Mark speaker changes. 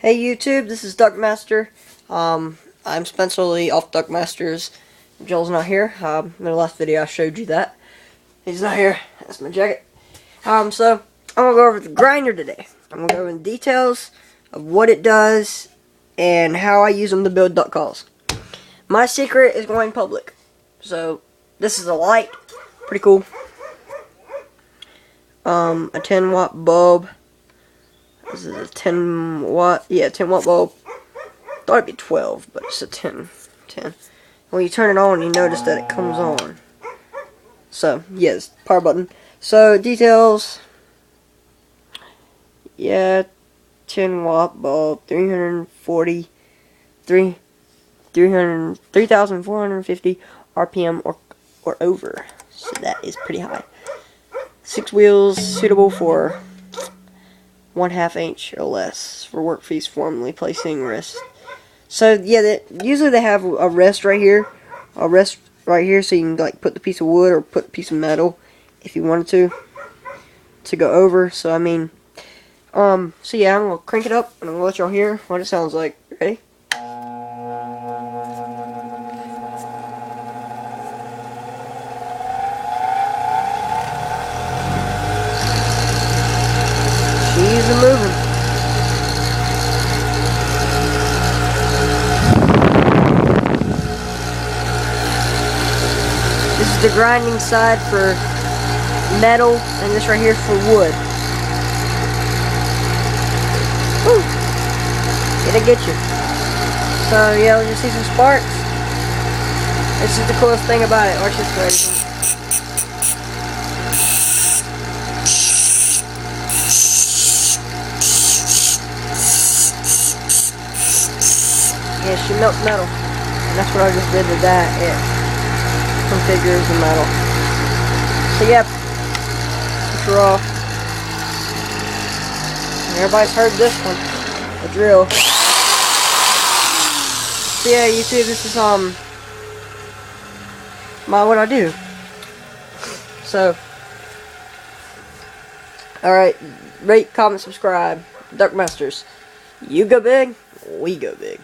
Speaker 1: Hey YouTube, this is Duckmaster. I'm Spencer Lee off Duckmasters. Joel's not here. In the last video I showed you that. He's not here. That's my jacket. So I'm gonna go over the grinder today. I'm gonna go over the details of what it does and how I use them to build duck calls. My secret is going public. So this is a light, pretty cool. A 10-watt bulb. This is a 10 watt, yeah, 10 watt bulb. Thought it'd be 12, but it's a 10. When you turn it on, you notice that it comes on. So, yes, power button. So, details. Yeah, 10 watt bulb, 3,450 RPM or over. So that is pretty high. 6 wheels, suitable for 1/2 inch or less for workpiece formally placing rest. So yeah, usually they have a rest right here, so you can like put the piece of wood or put a piece of metal if you wanted to go over. So I mean, so yeah, I'm gonna crank it up and I'm gonna let y'all hear what it sounds like. Ready? She's a moving. This is the grinding side for metal, and this right here for wood. Woo! It'll get you. So yeah, let's just see some sparks. This is the coolest thing about it. Watch this, guys. Yeah, she melts metal, and that's what I just did with that. It configures the metal. So yep, it's raw. And everybody's heard this one, the drill. So yeah, YouTube, this is what I do. So, alright, rate, comment, subscribe. Duckmasters. You go big, we go big.